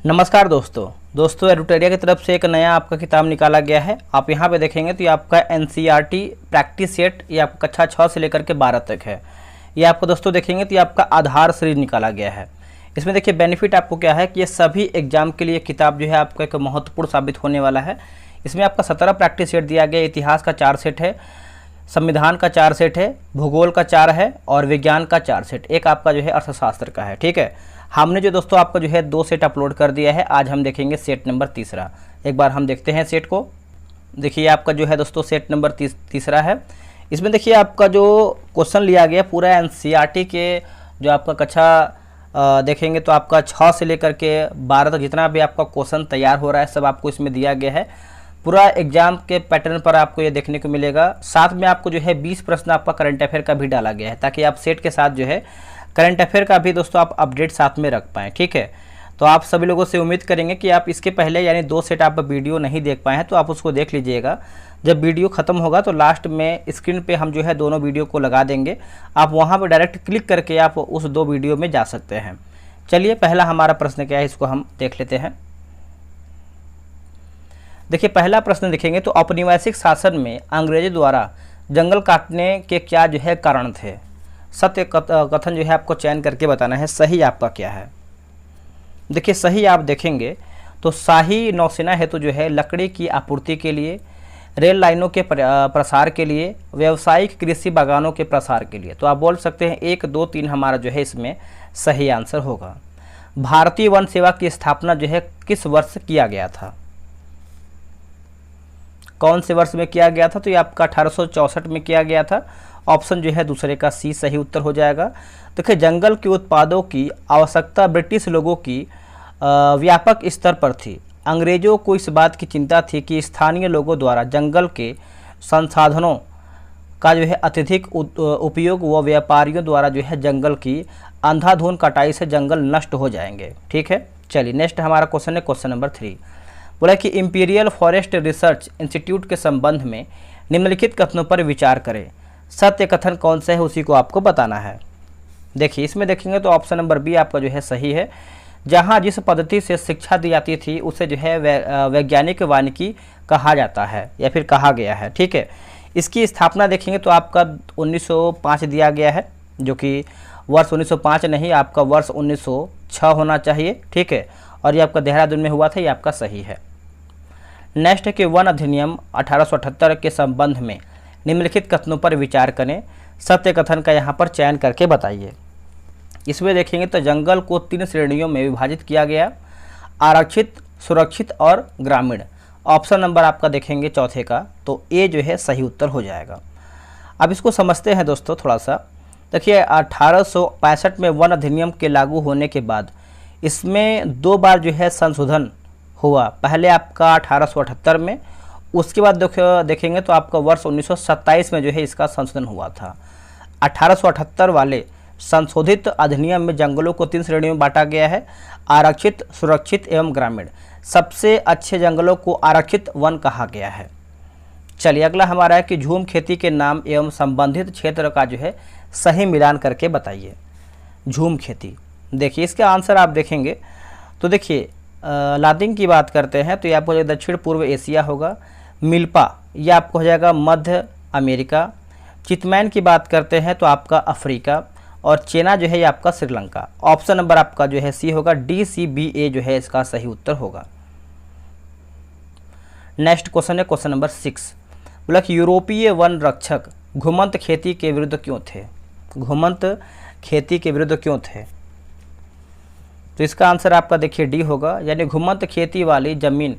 नमस्कार दोस्तों एडुटेरिया की तरफ से एक नया आपका किताब निकाला गया है। आप यहाँ पे देखेंगे तो ये आपका एनसीईआरटी प्रैक्टिस सेट, ये आपका कक्षा 6 से लेकर के 12 तक है। ये आपको दोस्तों देखेंगे तो ये आपका आधार सीरीज निकाला गया है। इसमें देखिए बेनिफिट आपको क्या है कि ये सभी एग्जाम के लिए किताब जो है आपका एक महत्वपूर्ण साबित होने वाला है। इसमें आपका 17 प्रैक्टिस सेट दिया गया, इतिहास का 4 सेट है, संविधान का 4 सेट है, भूगोल का 4 है और विज्ञान का 4 सेट, एक आपका जो है अर्थशास्त्र का है। ठीक है, हमने जो दोस्तों आपका जो है 2 सेट अपलोड कर दिया है। आज हम देखेंगे सेट नंबर तीसरा। एक बार हम देखते हैं सेट को। देखिए आपका जो है दोस्तों सेट नंबर तीसरा है। इसमें देखिए आपका जो क्वेश्चन लिया गया पूरा एनसीईआरटी के जो आपका कक्षा देखेंगे तो आपका 6 से लेकर के 12 तक जितना भी आपका क्वेश्चन तैयार हो रहा है सब आपको इसमें दिया गया है। पूरा एग्जाम के पैटर्न पर आपको ये देखने को मिलेगा। साथ में आपको जो है 20 प्रश्न आपका करंट अफेयर का भी डाला गया है, ताकि आप सेट के साथ जो है करंट अफेयर का भी दोस्तों आप अपडेट साथ में रख पाएँ। ठीक है, तो आप सभी लोगों से उम्मीद करेंगे कि आप इसके पहले यानी 2 सेट आप वीडियो नहीं देख पाए हैं तो आप उसको देख लीजिएगा। जब वीडियो ख़त्म होगा तो लास्ट में स्क्रीन पे हम जो है दोनों वीडियो को लगा देंगे, आप वहाँ पर डायरेक्ट क्लिक करके आप उस 2 वीडियो में जा सकते हैं। चलिए पहला हमारा प्रश्न क्या है इसको हम देख लेते हैं। देखिए पहला प्रश्न देखेंगे तो औपनिवेशिक शासन में अंग्रेजों द्वारा जंगल काटने के क्या जो है कारण थे। सत्य कथन जो है आपको चयन करके बताना है, सही आपका क्या है। देखिए सही आप देखेंगे तो शाही नौसेना हेतु जो है लकड़ी की आपूर्ति के लिए, रेल लाइनों के प्रसार के लिए, व्यावसायिक कृषि बागानों के प्रसार के लिए। तो आप बोल सकते हैं 1, 2, 3 हमारा जो है इसमें सही आंसर होगा। भारतीय वन सेवा की स्थापना जो है किस वर्ष किया गया था, कौन से वर्ष में किया गया था? तो ये आपका 1864 में किया गया था। ऑप्शन जो है दूसरे का सी सही उत्तर हो जाएगा। देखिए जंगल के उत्पादों की आवश्यकता ब्रिटिश लोगों की व्यापक स्तर पर थी। अंग्रेजों को इस बात की चिंता थी कि स्थानीय लोगों द्वारा जंगल के संसाधनों का जो है अत्यधिक उपयोग व व्यापारियों द्वारा जो है जंगल की अंधाधुंध कटाई से जंगल नष्ट हो जाएंगे। ठीक है, चलिए नेक्स्ट हमारा क्वेश्चन है क्वेश्चन नंबर 3। बोला कि इंपीरियल फॉरेस्ट रिसर्च इंस्टीट्यूट के संबंध में निम्नलिखित कथनों पर विचार करें। सत्य कथन कौन सा है उसी को आपको बताना है। देखिए इसमें देखेंगे तो ऑप्शन नंबर बी आपका जो है सही है। जहां जिस पद्धति से शिक्षा दी जाती थी उसे जो है वैज्ञानिक वानिकी कहा जाता है या फिर कहा गया है। ठीक है, इसकी स्थापना देखेंगे तो आपका 1905 दिया गया है, जो कि वर्ष 1905 नहीं आपका वर्ष 1906 होना चाहिए। ठीक है, और ये आपका देहरादून में हुआ था, ये आपका सही है। नेक्स्ट है कि वन अधिनियम 1878 के संबंध में निम्नलिखित कथनों पर विचार करें। सत्य कथन का यहाँ पर चयन करके बताइए। इसमें देखेंगे तो जंगल को 3 श्रेणियों में विभाजित किया गया, आरक्षित, सुरक्षित और ग्रामीण। ऑप्शन नंबर आपका देखेंगे चौथे का, तो ए जो है सही उत्तर हो जाएगा। अब इसको समझते हैं दोस्तों थोड़ा सा। देखिए 1865 में वन अधिनियम के लागू होने के बाद इसमें 2 बार जो है संशोधन हुआ। पहले आपका 1878 में, उसके बाद देखेंगे तो आपका वर्ष 1927 में जो है इसका संशोधन हुआ था। 1878 वाले संशोधित अधिनियम में जंगलों को 3 श्रेणियों में बांटा गया है, आरक्षित, सुरक्षित एवं ग्रामीण। सबसे अच्छे जंगलों को आरक्षित वन कहा गया है। चलिए अगला हमारा है कि झूम खेती के नाम एवं संबंधित क्षेत्र का जो है सही मिलान करके बताइए। झूम खेती, देखिए इसका आंसर आप देखेंगे तो देखिए लादिंग की बात करते हैं तो ये आपको दक्षिण पूर्व एशिया होगा। मिल्पा ये आपको हो जाएगा मध्य अमेरिका। चितमैन की बात करते हैं तो आपका अफ्रीका, और चेना जो है ये आपका श्रीलंका। ऑप्शन नंबर आपका जो है सी होगा, DCBA जो है इसका सही उत्तर होगा। नेक्स्ट क्वेश्चन है क्वेश्चन नंबर 6। बोला कि यूरोपीय वन रक्षक घुमंत खेती के विरुद्ध क्यों थे। घुमंत खेती के विरुद्ध क्यों थे? तो इसका आंसर आपका देखिए डी होगा, यानी घुमंत खेती वाली जमीन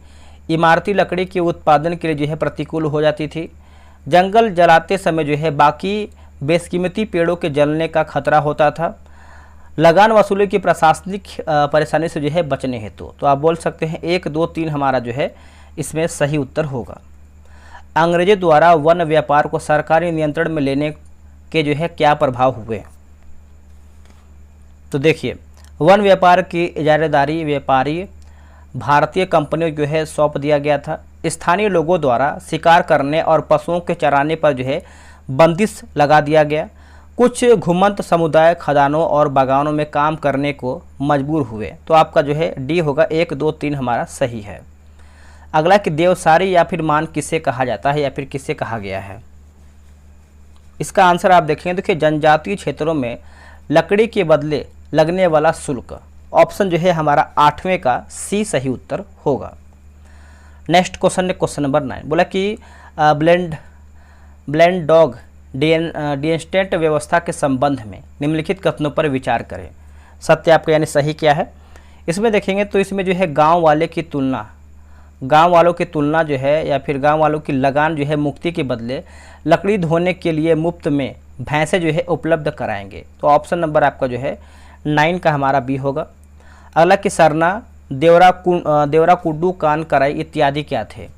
इमारती लकड़ी के उत्पादन के लिए जो है प्रतिकूल हो जाती थी। जंगल जलाते समय जो है बाकी बेशकीमती पेड़ों के जलने का खतरा होता था। लगान वसूली की प्रशासनिक परेशानी से जो है बचने हेतु। तो आप बोल सकते हैं 1, 2, 3 हमारा जो है इसमें सही उत्तर होगा। अंग्रेजों द्वारा वन व्यापार को सरकारी नियंत्रण में लेने के जो है क्या प्रभाव हुए। तो देखिए वन व्यापार की इजारेदारी व्यापारी भारतीय कंपनियों जो है सौंप दिया गया था। स्थानीय लोगों द्वारा शिकार करने और पशुओं के चराने पर जो है बंदिश लगा दिया गया। कुछ घुमंत समुदाय खदानों और बागानों में काम करने को मजबूर हुए। तो आपका जो है डी होगा, 1, 2, 3 हमारा सही है। अगला कि देवसारी या फिर मान किसे कहा जाता है या फिर किसे कहा गया है। इसका आंसर आप देखेंगे, देखिए जनजातीय क्षेत्रों में लकड़ी के बदले लगने वाला शुल्क। ऑप्शन जो है हमारा 8वें का सी सही उत्तर होगा। नेक्स्ट क्वेश्चन है क्वेश्चन नंबर 9। बोला कि ब्लेंड डॉग डिएस्टेंट व्यवस्था के संबंध में निम्नलिखित कथनों पर विचार करें। सत्य आपका यानी सही क्या है। इसमें देखेंगे तो इसमें जो है गांव वालों की तुलना जो है या फिर गांव वालों की लगान जो है मुक्ति के बदले लकड़ी धोने के लिए मुफ्त में भैंसे जो है उपलब्ध कराएंगे। तो ऑप्शन नंबर आपका जो है 9 का हमारा बी होगा। अगला कि सरना, देवरा कुड्डू, कान कराई इत्यादि क्या थे।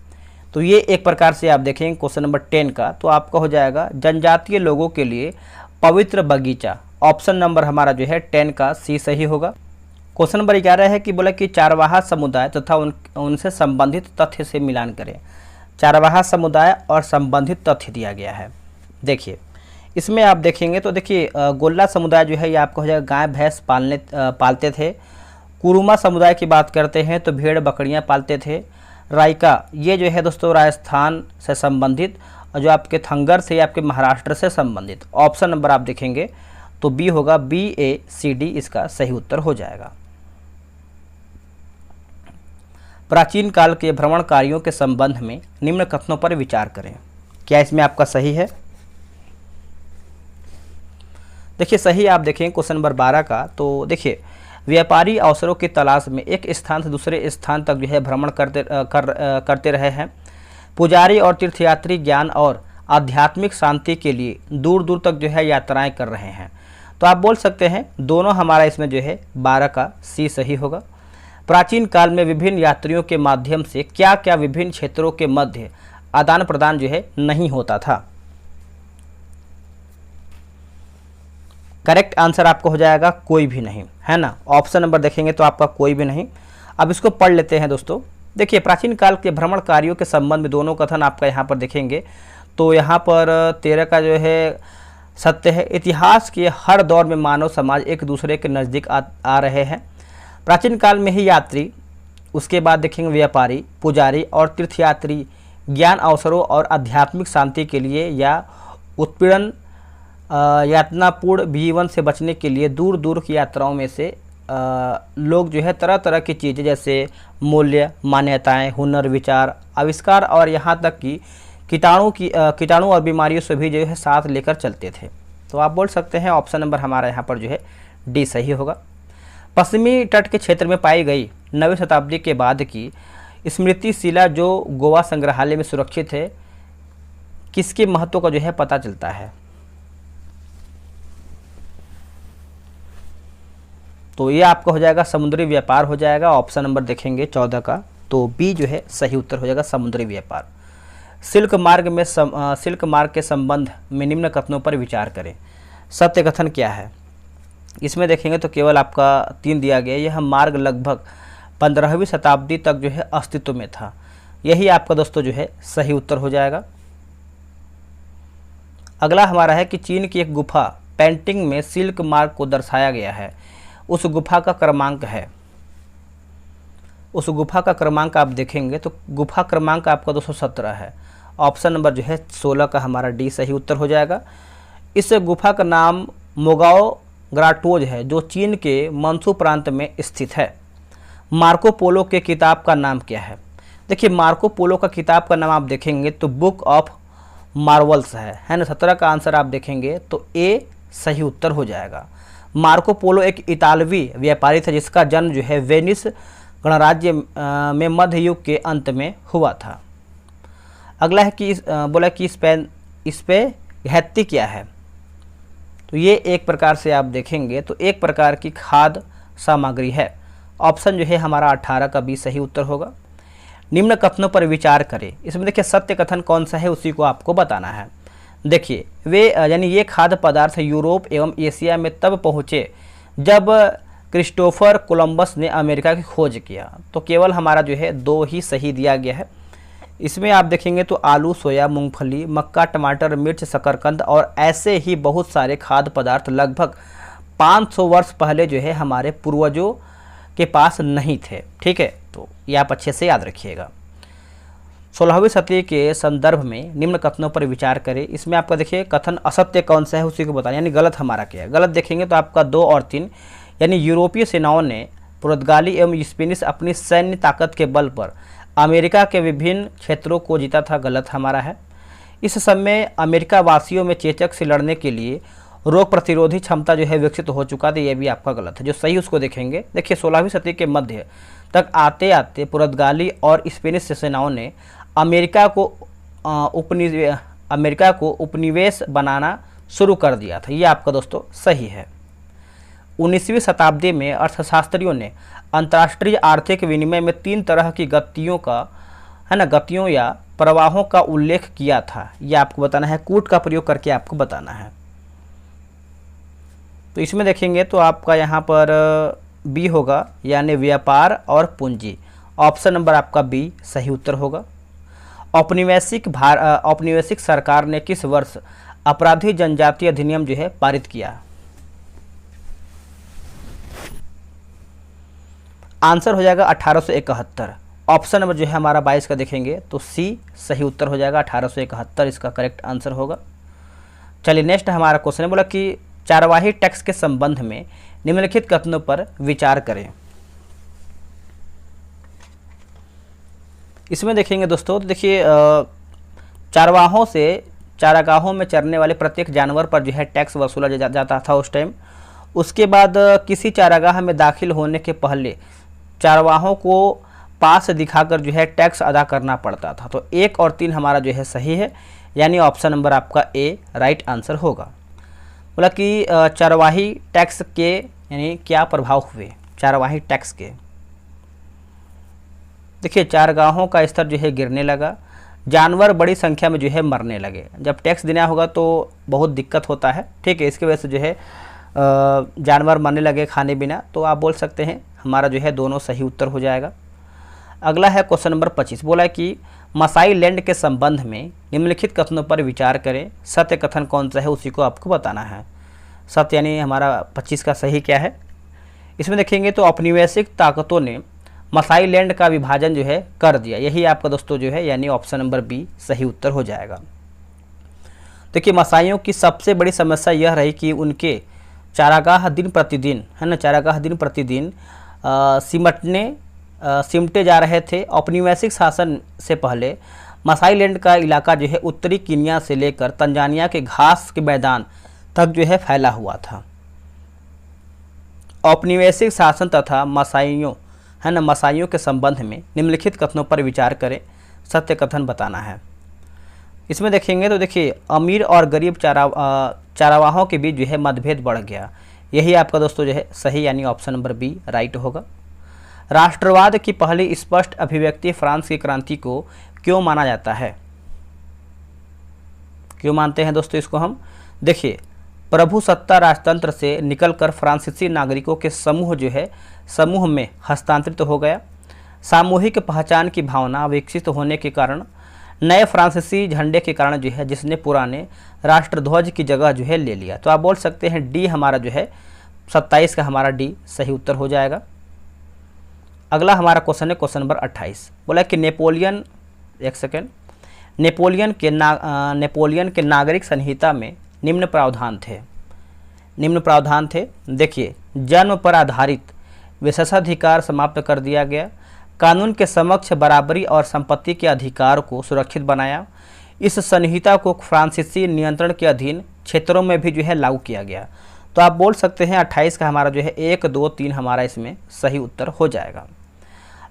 तो ये एक प्रकार से आप देखेंगे क्वेश्चन नंबर 10 का, तो आपका हो जाएगा जनजातीय लोगों के लिए पवित्र बगीचा। ऑप्शन नंबर हमारा जो है 10 का सी सही होगा। क्वेश्चन नंबर 11 है कि बोला कि चारवाहा समुदाय तथा उनसे संबंधित तथ्य से मिलान करें। चारवाहा समुदाय और संबंधित तथ्य दिया गया है। देखिए इसमें आप देखेंगे तो देखिए गोल्ला समुदाय जो है ये आपका हो जाएगा गाय भैंस पालते थे। कुरुमा समुदाय की बात करते हैं तो भेड़ बकरियां पालते थे। रायका ये जो है दोस्तों राजस्थान से संबंधित, और जो आपके थंगर से आपके महाराष्ट्र से संबंधित। ऑप्शन नंबर आप देखेंगे तो बी होगा, BACD इसका सही उत्तर हो जाएगा। प्राचीन काल के भ्रमणकारियों के संबंध में निम्न कथनों पर विचार करें। क्या इसमें आपका सही है। देखिए सही आप देखें क्वेश्चन नंबर 12 का, तो देखिए व्यापारी अवसरों की तलाश में एक स्थान से दूसरे स्थान तक जो है भ्रमण करते रहे हैं। पुजारी और तीर्थयात्री ज्ञान और आध्यात्मिक शांति के लिए दूर दूर तक जो है यात्राएं कर रहे हैं। तो आप बोल सकते हैं दोनों हमारा इसमें जो है 12 का सी सही होगा। प्राचीन काल में विभिन्न यात्रियों के माध्यम से क्या क्या विभिन्न क्षेत्रों के मध्य आदान प्रदान जो है नहीं होता था। करेक्ट आंसर आपको हो जाएगा कोई भी नहीं, है ना। ऑप्शन नंबर देखेंगे तो आपका कोई भी नहीं। अब इसको पढ़ लेते हैं दोस्तों। देखिए प्राचीन काल के भ्रमणकारियों के संबंध में दोनों कथन आपका यहाँ पर देखेंगे तो यहाँ पर 13 का जो है सत्य है। इतिहास के हर दौर में मानव समाज एक दूसरे के नज़दीक आ रहे हैं। प्राचीन काल में ही यात्री, उसके बाद देखेंगे व्यापारी, पुजारी और तीर्थयात्री ज्ञान अवसरों और आध्यात्मिक शांति के लिए या उत्पीड़न यातनापूर्ण जीवन से बचने के लिए दूर दूर की यात्राओं में से लोग जो है तरह तरह की चीज़ें जैसे मूल्य, मान्यताएं, हुनर, विचार, आविष्कार और यहाँ तक कि कीटाणु और बीमारियों से भी जो है साथ लेकर चलते थे। तो आप बोल सकते हैं ऑप्शन नंबर हमारा यहाँ पर जो है डी सही होगा। पश्चिमी तट के क्षेत्र में पाई गई 9वीं शताब्दी के बाद की स्मृति शिला जो गोवा संग्रहालय में सुरक्षित है, किसके महत्व का जो है पता चलता है। तो ये आपका हो जाएगा समुद्री व्यापार हो जाएगा। ऑप्शन नंबर देखेंगे 14 का, तो बी जो है सही उत्तर हो जाएगा समुद्री व्यापार। सिल्क मार्ग के संबंध में निम्न कथनों पर विचार करें। सत्य कथन क्या है। इसमें देखेंगे तो केवल आपका 3 दिया गया। यह मार्ग लगभग 15वीं शताब्दी तक जो है अस्तित्व में था। यही आपका दोस्तों जो है सही उत्तर हो जाएगा। अगला हमारा है कि चीन की एक गुफा पेंटिंग में सिल्क मार्ग को दर्शाया गया है। उस गुफा का क्रमांक है, उस गुफा का क्रमांक आप देखेंगे तो गुफा क्रमांक आपका 217 है। ऑप्शन नंबर जो है 16 का हमारा डी सही उत्तर हो जाएगा। इस गुफा का नाम मोगाओ ग्राटोज है जो चीन के मंसू प्रांत में स्थित है। मार्को पोलो के किताब का नाम क्या है। देखिए मार्को पोलो का किताब का नाम आप देखेंगे तो बुक ऑफ मार्वल्स है ना। 17 का आंसर आप देखेंगे तो ए सही उत्तर हो जाएगा। मार्को पोलो एक इतालवी व्यापारी था जिसका जन्म जो है वेनिस गणराज्य में मध्य युग के अंत में हुआ था। अगला है कि बोला कि इस पे घैती क्या है। तो ये एक प्रकार से आप देखेंगे तो एक प्रकार की खाद्य सामग्री है। ऑप्शन जो है हमारा 18 का बी सही उत्तर होगा। निम्न कथनों पर विचार करें। इसमें देखिए सत्य कथन कौन सा है उसी को आपको बताना है। देखिए वे यानी ये खाद्य पदार्थ यूरोप एवं एशिया में तब पहुँचे जब क्रिस्टोफर कोलंबस ने अमेरिका की खोज किया। तो केवल हमारा जो है 2 ही सही दिया गया है। इसमें आप देखेंगे तो आलू, सोया, मूंगफली, मक्का, टमाटर, मिर्च, शकरकंद और ऐसे ही बहुत सारे खाद्य पदार्थ लगभग 500 वर्ष पहले जो है हमारे पूर्वजों के पास नहीं थे। ठीक है, तो ये आप अच्छे से याद रखिएगा। 16वीं सदी के संदर्भ में निम्न कथनों पर विचार करें। इसमें आपका देखिए कथन असत्य कौन सा है उसी को बताना, यानी गलत हमारा क्या है। गलत देखेंगे तो आपका 2 और 3, यानी यूरोपीय सेनाओं ने पुर्तगाली एवं स्पेनिश अपनी सैन्य ताकत के बल पर अमेरिका के विभिन्न क्षेत्रों को जीता था, गलत हमारा है। इस समय अमेरिका वासियों में चेचक से लड़ने के लिए रोग प्रतिरोधी क्षमता जो है विकसित हो चुका था, यह भी आपका गलत है। जो सही उसको देखेंगे, देखिए 16वीं सदी के मध्य तक आते आते पुर्तगाली और स्पेनिश सेनाओं ने अमेरिका को उपनिवेश बनाना शुरू कर दिया था, ये आपका दोस्तों सही है। 19वीं शताब्दी में अर्थशास्त्रियों ने अंतर्राष्ट्रीय आर्थिक विनिमय में 3 तरह की गतियों या प्रवाहों का उल्लेख किया था, ये आपको बताना है। कूट का प्रयोग करके आपको बताना है। तो इसमें देखेंगे तो आपका यहाँ पर बी होगा, यानी व्यापार और पूंजी। ऑप्शन नंबर आपका बी सही उत्तर होगा। औपनिवेशिक सरकार ने किस वर्ष अपराधी जनजाति अधिनियम जो है पारित किया? आंसर हो जाएगा 1871। ऑप्शन नंबर जो है हमारा 22 का देखेंगे तो सी सही उत्तर हो जाएगा, 1871 इसका करेक्ट आंसर होगा। चलिए नेक्स्ट हमारा क्वेश्चन है, बोला कि चारवाही टैक्स के संबंध में निम्नलिखित कथनों पर विचार करें। इसमें देखेंगे दोस्तों, तो देखिए चारवाहों से चारागाहों में चरने वाले प्रत्येक जानवर पर जो है टैक्स वसूला जाता था उस टाइम। उसके बाद किसी चारागाह में दाखिल होने के पहले चारवाहों को पास दिखाकर जो है टैक्स अदा करना पड़ता था। तो 1 और 3 हमारा जो है सही है, यानी ऑप्शन नंबर आपका ए राइट आंसर होगा। बोला कि चारवाही टैक्स के यानी क्या प्रभाव हुए चारवाही टैक्स के? देखिए चारागाहों का स्तर जो है गिरने लगा, जानवर बड़ी संख्या में जो है मरने लगे। जब टैक्स देना होगा तो बहुत दिक्कत होता है, ठीक है, इसकी वजह से जो है जानवर मरने लगे खाने बिना। तो आप बोल सकते हैं हमारा जो है दोनों सही उत्तर हो जाएगा। अगला है क्वेश्चन नंबर 25, बोला कि मसाई लैंड के संबंध में निम्नलिखित कथनों पर विचार करें। सत्य कथन कौन सा है उसी को आपको बताना है। सत्य यानी हमारा 25 का सही क्या है? इसमें देखेंगे तो औपनिवेशिक ताकतों ने मसाई लैंड का विभाजन जो है कर दिया, यही आपका दोस्तों जो है यानी ऑप्शन नंबर बी सही उत्तर हो जाएगा। देखिए मसाइयों की सबसे बड़ी समस्या यह रही कि उनके चारागाह दिन प्रतिदिन है ना, चारागाह दिन प्रतिदिन सिमटे जा रहे थे। औपनिवेशिक शासन से पहले मसाई लैंड का इलाका जो है उत्तरी कीनिया से लेकर तंजानिया के घास के मैदान तक जो है फैला हुआ था। औपनिवेशिक शासन तथा मसाइयों के संबंध में निम्नलिखित कथनों पर विचार करें। सत्य कथन बताना है। इसमें देखेंगे तो देखिए अमीर और गरीब चारावाहों के बीच जो है मतभेद बढ़ गया, यही आपका दोस्तों जो है सही यानी ऑप्शन नंबर बी राइट होगा। राष्ट्रवाद की पहली स्पष्ट अभिव्यक्ति फ्रांस की क्रांति को क्यों माना जाता है? क्यों मानते हैं दोस्तों इसको हम? देखिए प्रभुसत्ता राजतंत्र से निकलकर फ्रांसीसी नागरिकों के समूह में हस्तांतरित हो गया। सामूहिक पहचान की भावना विकसित होने के कारण नए फ्रांसीसी झंडे के कारण जो है जिसने पुराने राष्ट्रध्वज की जगह जो है ले लिया। तो आप बोल सकते हैं डी हमारा जो है 27 का हमारा डी सही उत्तर हो जाएगा। अगला हमारा क्वेश्चन है क्वेश्चन नंबर 28, बोला कि नेपोलियन के नागरिक संहिता में निम्न प्रावधान थे। देखिए जन्म पर आधारित विशेषाधिकार समाप्त कर दिया गया, कानून के समक्ष बराबरी और संपत्ति के अधिकार को सुरक्षित बनाया। इस संहिता को फ्रांसीसी नियंत्रण के अधीन क्षेत्रों में भी जो है लागू किया गया। तो आप बोल सकते हैं 28 का हमारा जो है 1, 2, 3 हमारा इसमें सही उत्तर हो जाएगा।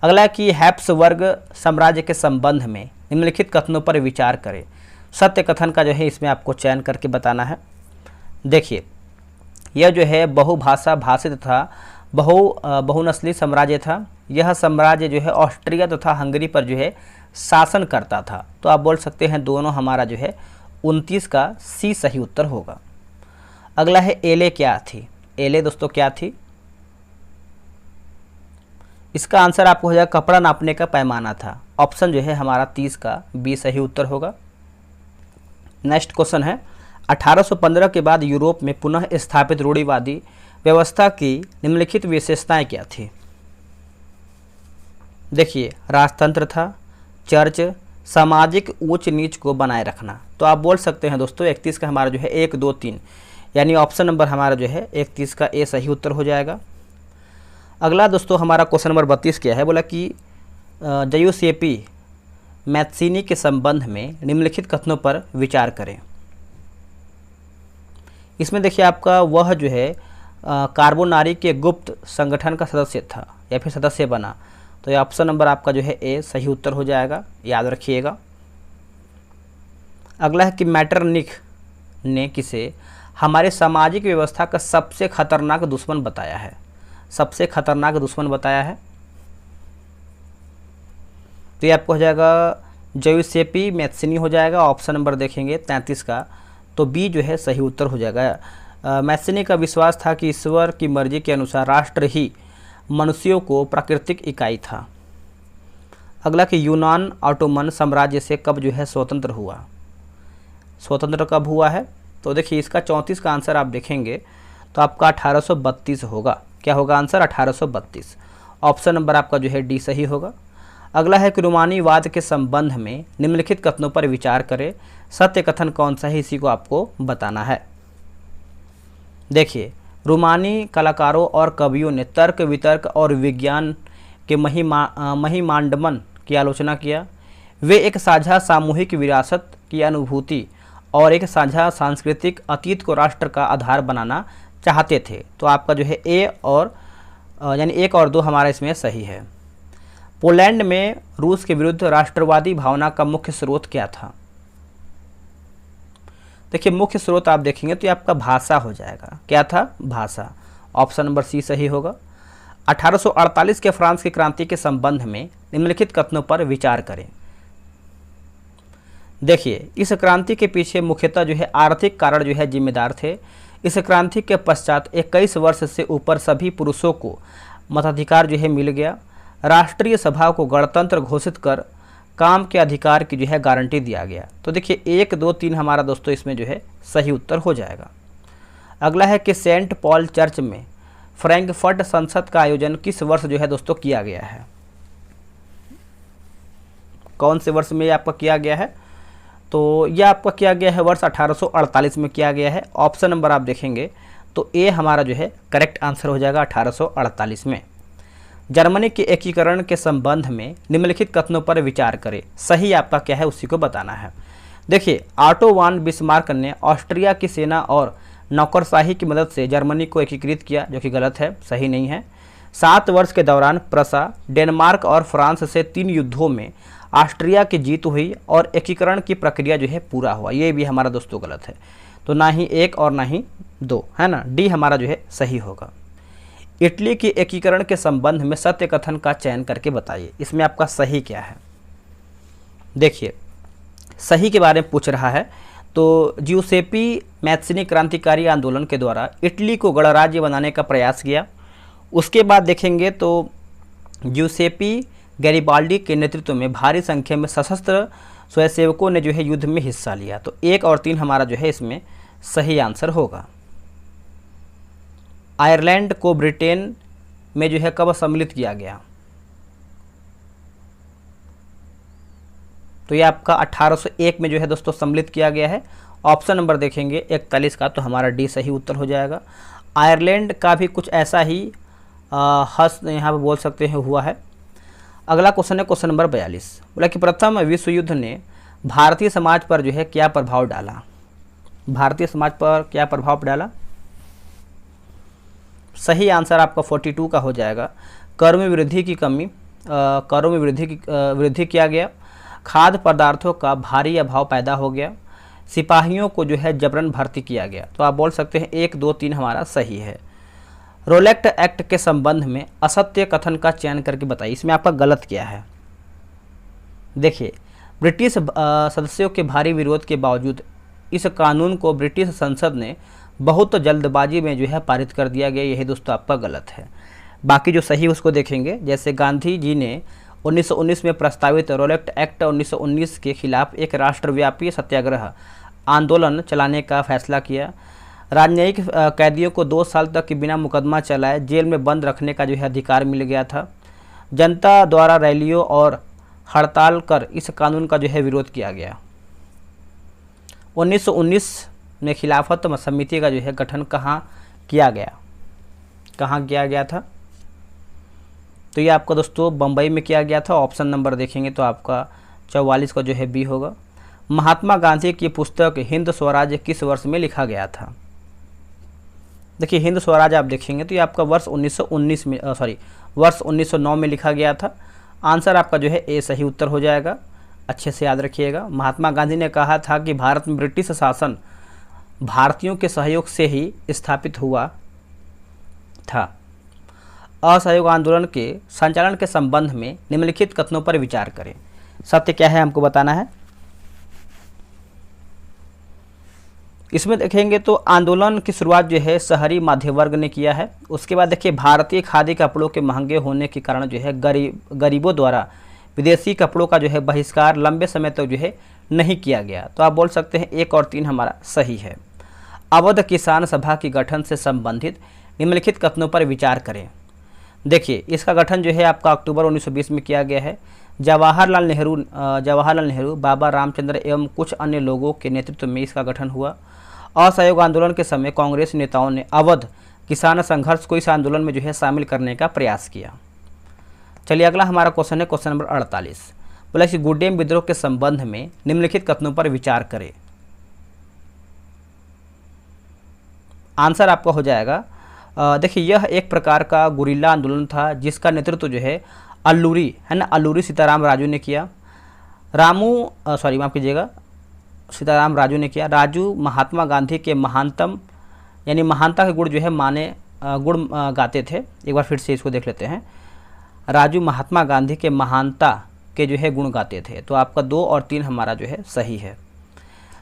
अगला कि हैप्सबर्ग साम्राज्य के संबंध में निम्नलिखित कथनों पर विचार करें। सत्य कथन का जो है इसमें आपको चयन करके बताना है। देखिए यह जो है बहुभाषा भाषित था, बहुनस्ली साम्राज्य था। यह साम्राज्य जो है ऑस्ट्रिया तथा हंगरी पर जो है शासन करता था। तो आप बोल सकते हैं दोनों हमारा जो है 29 का सी सही उत्तर होगा। अगला है एले क्या थी? एले दोस्तों क्या थी? इसका आंसर आपको हो जाएगा कपड़ा नापने का पैमाना था। ऑप्शन जो है हमारा 30 का बी सही उत्तर होगा। नेक्स्ट क्वेश्चन है 1815 के बाद यूरोप में पुनः स्थापित रूढ़िवादी व्यवस्था की निम्नलिखित विशेषताएं क्या थी? देखिए, राजतंत्र था, चर्च, सामाजिक ऊंच नीच को बनाए रखना। तो आप बोल सकते हैं दोस्तों 31 का हमारा जो है 1, 2, 3 यानी ऑप्शन नंबर हमारा जो है 31 का ए सही उत्तर हो जाएगा। अगला दोस्तों हमारा क्वेश्चन नंबर 32 क्या है, बोला कि जयूसेपी मैत्सिनी के संबंध में निम्नलिखित कथनों पर विचार करें। इसमें देखिए आपका वह जो है कार्बोनारी के गुप्त संगठन का सदस्य था या फिर सदस्य बना। तो ये ऑप्शन नंबर आपका जो है ए सही उत्तर हो जाएगा, याद रखिएगा। अगला है कि मैटरनिख ने किसे हमारे सामाजिक व्यवस्था का सबसे खतरनाक दुश्मन बताया है? सबसे खतरनाक दुश्मन बताया है तो ये आपको हो जाएगा जयूसेपी मैत्सिनी हो जाएगा। ऑप्शन नंबर देखेंगे 33 का तो बी जो है सही उत्तर हो जाएगा। मैत्सिनी का विश्वास था कि ईश्वर की मर्जी के अनुसार राष्ट्र ही मनुष्यों को प्राकृतिक इकाई था। अगला कि यूनान ऑटोमन साम्राज्य से कब जो है स्वतंत्र हुआ? स्वतंत्र कब हुआ है? तो देखिए इसका 34 का आंसर आप देखेंगे तो आपका 1832 होगा। क्या होगा आंसर? 1832। ऑप्शन नंबर आपका जो है डी सही होगा। अगला है कि रूमानीवाद के संबंध में निम्नलिखित कथनों पर विचार करें। सत्य कथन कौन सा है इसी को आपको बताना है। देखिए, रूमानी कलाकारों और कवियों ने तर्क वितर्क और विज्ञान के महिमांडन की आलोचना किया। वे एक साझा सामूहिक विरासत की अनुभूति और एक साझा सांस्कृतिक अतीत को राष्ट्र का आधार बनाना चाहते थे। तो आपका जो है ए और यानी 1 और 2 हमारा इसमें सही है। पोलैंड में रूस के विरुद्ध राष्ट्रवादी भावना का मुख्य स्रोत क्या था? देखिए, मुख्य स्रोत आप देखेंगे तो ये आपका भाषा हो जाएगा। क्या था? भाषा। ऑप्शन नंबर सी सही होगा। 1848 के फ्रांस की क्रांति के संबंध में निम्नलिखित कथनों पर विचार करें। देखिए, इस क्रांति के पीछे मुख्यतः जो है आर्थिक कारण जो है जिम्मेदार थे। इस क्रांति के पश्चात 21 वर्ष से ऊपर सभी पुरुषों को मताधिकार जो है मिल गया। राष्ट्रीय सभा को गणतंत्र घोषित कर काम के अधिकार की जो है गारंटी दिया गया। तो देखिए 1, 2, 3 हमारा दोस्तों इसमें जो है सही उत्तर हो जाएगा। अगला है कि सेंट पॉल चर्च में फ्रैंकफर्ट संसद का आयोजन किस वर्ष जो है दोस्तों किया गया है? कौन से वर्ष में ये आपका किया गया है? तो यह आपका किया गया है वर्ष 1848 में किया गया है। ऑप्शन नंबर आप देखेंगे तो ए हमारा जो है करेक्ट आंसर हो जाएगा 1848 में। जर्मनी के एकीकरण के संबंध में निम्नलिखित कथनों पर विचार करें। सही आपका क्या है उसी को बताना है। देखिए, ऑटो वान बिस्मार्क ने ऑस्ट्रिया की सेना और नौकरशाही की मदद से जर्मनी को एकीकृत किया, जो कि गलत है, सही नहीं है। 7 वर्ष के दौरान प्रसा, डेनमार्क और फ्रांस से 3 युद्धों में ऑस्ट्रिया की जीत हुई और एकीकरण की प्रक्रिया जो है पूरा हुआ। ये भी हमारा दोस्तों गलत है। तो ना ही 1 और ना ही 2 है ना, डी हमारा जो है सही होगा। इटली के एकीकरण के संबंध में सत्य कथन का चयन करके बताइए। इसमें आपका सही क्या है? देखिए, सही के बारे में पूछ रहा है तो जिउसेपी मैत्सिनी क्रांतिकारी आंदोलन के द्वारा इटली को गणराज्य बनाने का प्रयास किया। उसके बाद देखेंगे तो जिउसेपी गैरिबाल्डी के नेतृत्व में भारी संख्या में सशस्त्र स्वयंसेवकों ने जो है युद्ध में हिस्सा लिया। तो 1 और 3 हमारा जो है इसमें सही आंसर होगा। आयरलैंड को ब्रिटेन में जो है कब सम्मिलित किया गया? तो ये आपका 1801 में जो है दोस्तों सम्मिलित किया गया है। ऑप्शन नंबर देखेंगे 41 का तो हमारा डी सही उत्तर हो जाएगा। आयरलैंड का भी कुछ ऐसा ही यहाँ पे बोल सकते हैं हुआ है। अगला क्वेश्चन है क्वेश्चन नंबर 42। बोला कि प्रथम विश्व युद्ध ने भारतीय समाज पर जो है क्या प्रभाव डाला? भारतीय समाज पर क्या प्रभाव डाला? सही आंसर आपका 42 का हो जाएगा। करों में वृद्धि की वृद्धि किया गया। खाद्य पदार्थों का भारी अभाव पैदा हो गया। सिपाहियों को जो है जबरन भर्ती किया गया। तो आप बोल सकते हैं 1, 2, 3 हमारा सही है। रोलेक्ट एक्ट के संबंध में असत्य कथन का चयन करके बताइए। इसमें आपका गलत क्या है? देखिए, ब्रिटिश सदस्यों के भारी विरोध के बावजूद इस कानून को ब्रिटिश संसद ने बहुत जल्दबाजी में जो है पारित कर दिया गया। यही दोस्तों आपका गलत है। बाकी जो सही उसको देखेंगे। जैसे गांधी जी ने 1919 में प्रस्तावित रोलेट एक्ट 1919 के खिलाफ एक राष्ट्रव्यापी सत्याग्रह आंदोलन चलाने का फैसला किया। राजनयिक कैदियों को 2 साल तक बिना मुकदमा चलाए जेल में बंद रखने का जो है अधिकार मिल गया था। जनता द्वारा रैलियों और हड़ताल कर इस कानून का जो है विरोध किया गया। 1919 में खिलाफत समिति का जो है गठन कहाँ किया गया था? तो ये आपका दोस्तों बम्बई में किया गया था। ऑप्शन नंबर देखेंगे तो आपका 44 का जो है बी होगा। महात्मा गांधी की पुस्तक हिंद स्वराज किस वर्ष में लिखा गया था? देखिए हिंद स्वराज आप देखेंगे तो ये आपका वर्ष 1909 में लिखा गया था। आंसर आपका जो है ए सही उत्तर हो जाएगा। अच्छे से याद रखिएगा। महात्मा गांधी ने कहा था कि भारत में ब्रिटिश शासन भारतीयों के सहयोग से ही स्थापित हुआ था। असहयोग आंदोलन के संचालन के संबंध में निम्नलिखित कथनों पर विचार करें। सत्य क्या है हमको बताना है। इसमें देखेंगे तो आंदोलन की शुरुआत जो है शहरी मध्य वर्ग ने किया है। उसके बाद देखिए भारतीय खादी कपड़ों के महंगे होने के कारण जो है गरीबों द्वारा विदेशी कपड़ों का जो है बहिष्कार लंबे समय तक जो है नहीं किया गया। तो आप बोल सकते हैं 1 और 3 हमारा सही है। अवध किसान सभा के गठन से संबंधित निम्नलिखित कथनों पर विचार करें। देखिए इसका गठन जो है आपका अक्टूबर 1920 में किया गया है। जवाहरलाल नेहरू, बाबा रामचंद्र एवं कुछ अन्य लोगों के नेतृत्व में इसका गठन हुआ। असहयोग आंदोलन के समय कांग्रेस नेताओं ने अवध किसान संघर्ष को इस आंदोलन में जो है शामिल करने का प्रयास किया। चलिए अगला हमारा क्वेश्चन है क्वेश्चन नंबर 48। बोला कि गुड्डेम विद्रोह के संबंध में निम्नलिखित कथनों पर विचार करें। आंसर आपका हो जाएगा देखिए यह एक प्रकार का गुरिल्ला आंदोलन था जिसका नेतृत्व जो है अल्लूरी सीताराम राजू ने किया। सीताराम राजू ने किया। राजू महात्मा गांधी के महानतम यानी महानता के गुण जो है गुण गाते थे। एक बार फिर से इसको देख लेते हैं। राजू महात्मा गांधी के महानता के जो है गुण गाते थे। तो आपका 2 और 3 हमारा जो है सही है।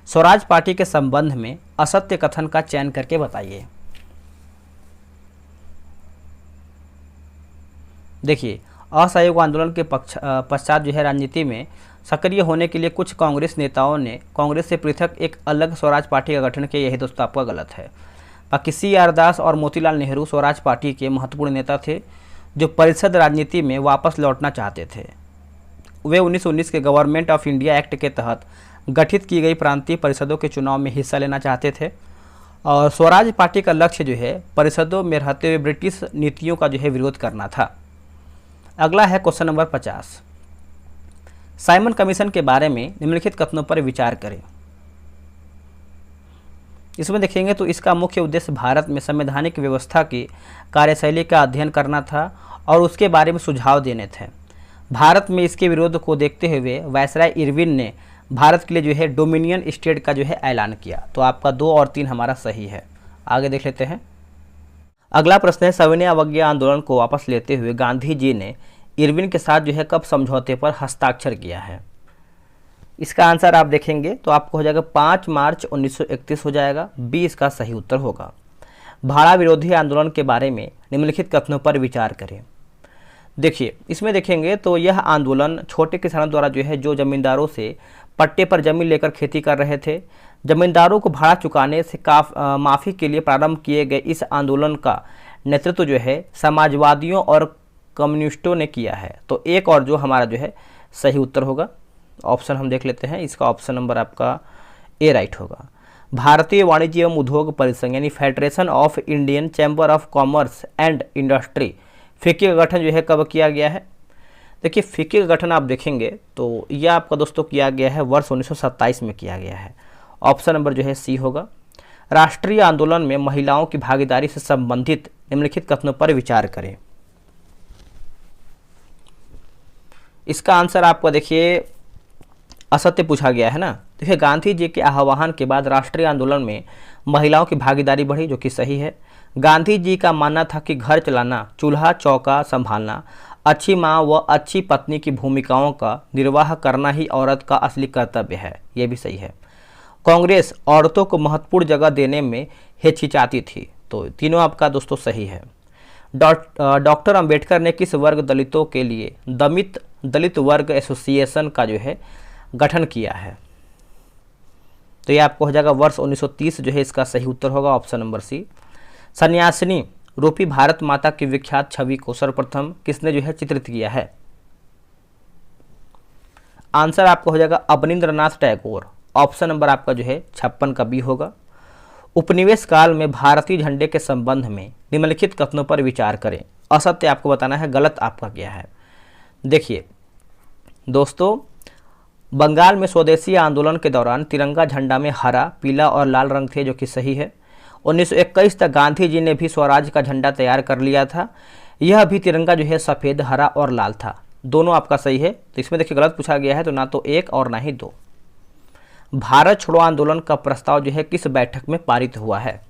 स्वराज पार्टी के संबंध में असत्य कथन का चयन करके बताइए। देखिए असहयोग आंदोलन के पश्चात जो है राजनीति में सक्रिय होने के लिए कुछ कांग्रेस नेताओं ने कांग्रेस से पृथक एक अलग स्वराज पार्टी का गठन किया। यही दोस्तों आपका गलत है। बाकी C.R. दास और मोतीलाल नेहरू स्वराज पार्टी के महत्वपूर्ण नेता थे जो परिषद राजनीति में वापस लौटना चाहते थे। वे 1919 के गवर्नमेंट ऑफ इंडिया एक्ट के तहत गठित की गई प्रांतीय परिषदों के चुनाव में हिस्सा लेना चाहते थे। और स्वराज पार्टी का लक्ष्य जो है परिषदों में रहते हुए ब्रिटिश नीतियों का जो है विरोध करना था। अगला है क्वेश्चन नंबर 50। साइमन कमीशन के बारे में निम्नलिखित कथनों पर विचार करें। इसमें देखेंगे तो इसका मुख्य उद्देश्य भारत में संवैधानिक व्यवस्था की कार्यशैली का अध्ययन करना था और उसके बारे में सुझाव देने थे। भारत में इसके विरोध को देखते हुए वायसराय इरविन ने भारत के लिए जो है डोमिनियन स्टेट का जो है ऐलान किया। तो आपका 2 और 3 हमारा सही है। आगे देख लेते हैं। अगला प्रश्न है सविनय अवज्ञा आंदोलन को वापस लेते हुए गांधी जी ने इरविन के साथ जो है कब समझौते पर हस्ताक्षर किया है। इसका आंसर आप देखेंगे तो आपको हो जाएगा 5 मार्च 1931 हो जाएगा। बी इसका सही उत्तर होगा। भाड़ा विरोधी आंदोलन के बारे में निम्नलिखित कथनों पर विचार करें। देखिए इसमें देखेंगे तो यह आंदोलन छोटे किसानों द्वारा जो है जो जमींदारों से पट्टे पर जमीन लेकर खेती कर रहे थे जमींदारों को भाड़ा चुकाने से माफ़ी के लिए प्रारंभ किए गए इस आंदोलन का नेतृत्व जो है समाजवादियों और कम्युनिस्टों ने किया है। तो 1 और जो हमारा जो है सही उत्तर होगा। ऑप्शन हम देख लेते हैं। इसका ऑप्शन नंबर आपका ए राइट होगा। भारतीय वाणिज्य एवं उद्योग परिसंघ यानी federation of Indian chamber of commerce and industry FICCI का गठन जो है कब किया गया है। देखिए फिक्की का गठन आप देखेंगे तो यह आपका दोस्तों किया गया है वर्ष 1927 में किया गया है। ऑप्शन नंबर जो है सी होगा। राष्ट्रीय आंदोलन में महिलाओं की भागीदारी से संबंधित निम्नलिखित कथनों पर विचार करें। इसका आंसर आपको देखिए असत्य पूछा गया है ना। देखिए गांधी जी के आह्वान के बाद राष्ट्रीय आंदोलन में महिलाओं की भागीदारी बढ़ी जो कि सही है। गांधी जी का मानना था कि घर चलाना चूल्हा चौका संभालना अच्छी माँ व अच्छी पत्नी की भूमिकाओं का निर्वाह करना ही औरत का असली कर्तव्य है। ये भी सही है। कांग्रेस औरतों को महत्वपूर्ण जगह देने में हिचकिचाती थी। तो तीनों आपका दोस्तों सही है। डॉक्टर अंबेडकर ने किस वर्ग दलितों के लिए दलित वर्ग एसोसिएशन का जो है गठन किया है? तो ये आपको हो जाएगा वर्ष 1930 जो है इसका सही उत्तर होगा ऑप्शन नंबर सी। सन्यासिनी रूपी भारत माता की विख्यात छवि को सर्वप्रथम किसने जो है चित्रित किया है? आंसर आपको हो जाएगा अवनींद्रनाथ टैगोर। ऑप्शन नंबर आपका जो है 56 का बी होगा। उपनिवेश काल में भारतीय झंडे के संबंध में निम्नलिखित कथनों पर विचार करें। असत्य आपको बताना है, गलत आपका क्या है। देखिए दोस्तों, बंगाल में स्वदेशी आंदोलन के दौरान तिरंगा झंडा में हरा, पीला और लाल रंग थे, जो कि सही है। 1921 तक गांधी जी ने भी स्वराज का झंडा तैयार कर लिया था। यह भी तिरंगा जो है सफ़ेद, हरा और लाल था। दोनों आपका सही है। तो इसमें देखिए गलत पूछा गया है, तो ना तो एक और ना ही दो। भारत छोड़ो आंदोलन का प्रस्ताव जो है किस बैठक में पारित हुआ है?